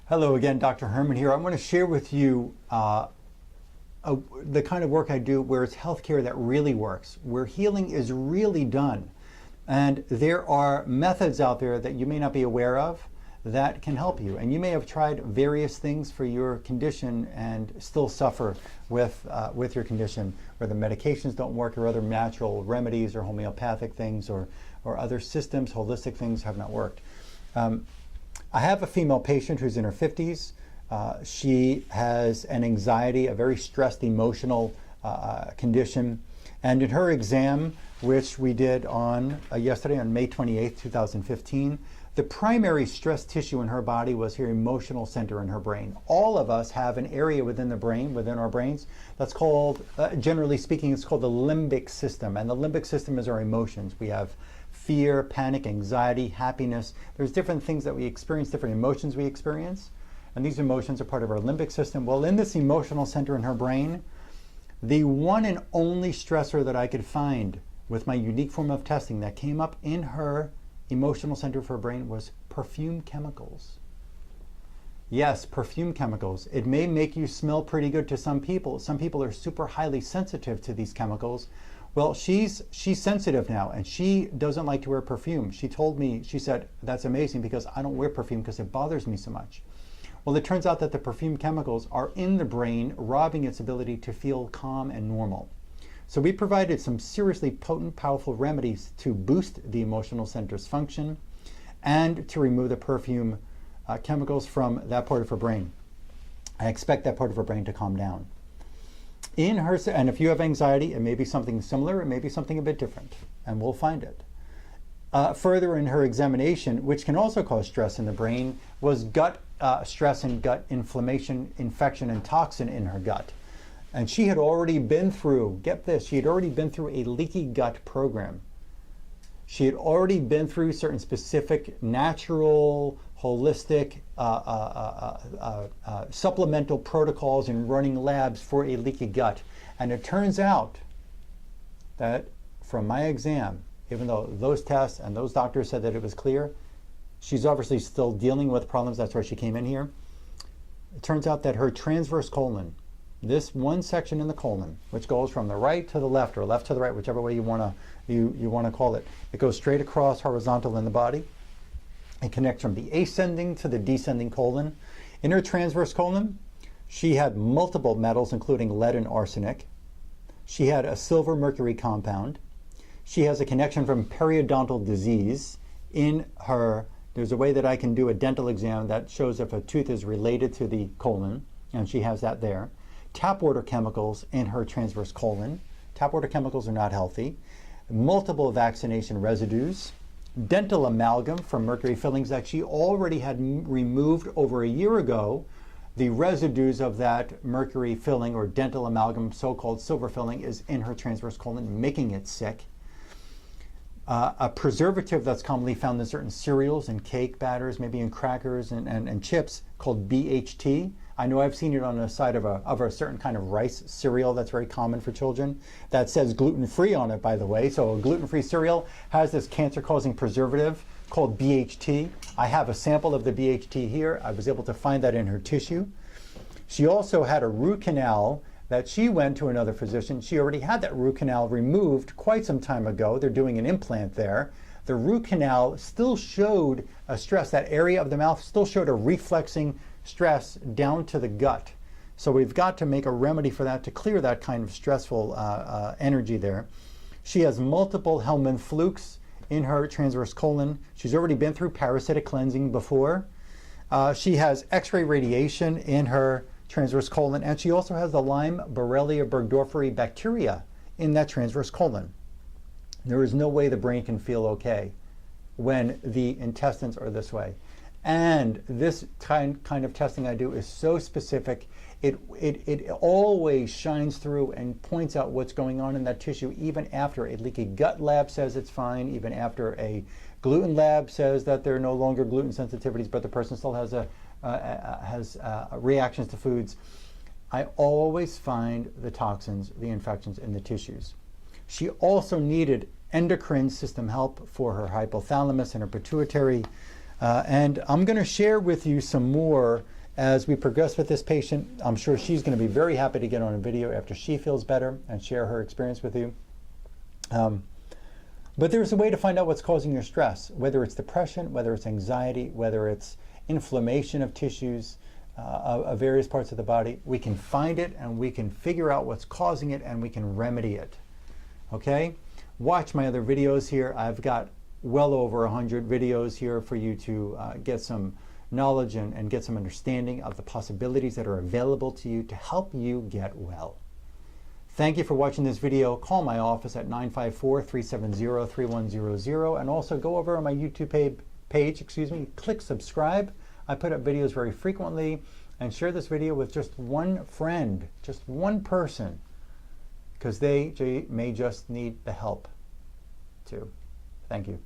Hello again, Dr. Herman here. I want to share with you the kind of work I do where it's healthcare that really works, where healing is really done. And there are methods out there that you may not be aware of that can help you. And you may have tried various things for your condition and still suffer with your condition, where the medications don't work or other natural remedies or homeopathic things or other systems, holistic things have not worked. I have a female patient who's in her 50s. She has an anxiety, a very stressed emotional condition. And in her exam, which we did on yesterday on May 28th, 2015, the primary stress tissue in her body was her emotional center in her brain. All of us have an area within the brain, within our brains, that's called, generally speaking, it's called the limbic system. And the limbic system is our emotions. We have fear, panic, anxiety, happiness. There's different things that we experience, different emotions we experience. And these emotions are part of our limbic system. Well, in this emotional center in her brain, the one and only stressor that I could find with my unique form of testing that came up in her emotional center of her brain was perfume chemicals. Yes, perfume chemicals. It may make you smell pretty good to some people. Some people are super highly sensitive to these chemicals. Well, she's sensitive now, and she doesn't like to wear perfume. She told me, she said, that's amazing because I don't wear perfume because it bothers me so much. Well, it turns out that the perfume chemicals are in the brain, robbing its ability to feel calm and normal. So we provided some seriously potent, powerful remedies to boost the emotional center's function and to remove the perfume chemicals from that part of her brain. I expect that part of her brain to calm down. In her, and if you have anxiety, it may be something similar, it may be something a bit different, and we'll find it. Further in her examination, which can also cause stress in the brain, was gut stress and gut inflammation, infection, and toxin in her gut. And she had already been through, get this, she had already been through a leaky gut program. She had already been through certain specific natural, holistic, supplemental protocols and running labs for a leaky gut. And it turns out that from my exam, even though those tests and those doctors said that it was clear, she's obviously still dealing with problems. That's why she came in here. It turns out that her transverse colon, this one section in the colon, which goes from the right to the left or left to the right, whichever way you want to call it, it goes straight across horizontal in the body. It connects from the ascending to the descending colon. In her transverse colon, she had multiple metals, including lead and arsenic. She had a silver mercury compound. She has a connection from periodontal disease in her. There's a way that I can do a dental exam that shows if a tooth is related to the colon, and she has that there. Tap water chemicals in her transverse colon. Tap water chemicals are not healthy. Multiple vaccination residues. Dental amalgam from mercury fillings that she already had removed over a year ago. The residues of that mercury filling or dental amalgam, so-called silver filling, is in her transverse colon, making it sick. A preservative that's commonly found in certain cereals and cake batters, maybe in crackers and chips, called BHT. I know I've seen it on the side of a certain kind of rice cereal that's very common for children that says gluten-free on it, by the way. So a gluten-free cereal has this cancer-causing preservative called BHT. I have a sample of the BHT here. I was able to find that in her tissue. She also had a root canal that she went to another physician. She already had that root canal removed quite some time ago. They're doing an implant there. The root canal still showed a stress. That area of the mouth still showed a reflexing stress down to the gut. So we've got to make a remedy for that to clear that kind of stressful energy there. She has multiple Helminth flukes in her transverse colon. She's already been through parasitic cleansing before. She has X-ray radiation in her transverse colon, and she also has the Lyme Borrelia burgdorferi bacteria in that transverse colon. There is no way the brain can feel okay when the intestines are this way. And this kind of testing I do is so specific. It always shines through and points out what's going on in that tissue, even after a leaky gut lab says it's fine, even after a gluten lab says that there are no longer gluten sensitivities, but the person still has reactions to foods. I always find the toxins, the infections in the tissues. She also needed endocrine system help for her hypothalamus and her pituitary And I'm going to share with you some more as we progress with this patient. I'm sure she's going to be very happy to get on a video after she feels better and share her experience with you. But there's a way to find out what's causing your stress, whether it's depression, whether it's anxiety, whether it's inflammation of tissues, of various parts of the body. We can find it and we can figure out what's causing it and we can remedy it. Okay? Watch my other videos here. I've got well over 100 videos here for you to get some knowledge and get some understanding of the possibilities that are available to you to help you get well. Thank you for watching this video. Call my office at 954-370-3100 and also go over on my YouTube page, click subscribe. I put up videos very frequently, and share this video with just one friend, just one person, because they may just need the help too. Thank you.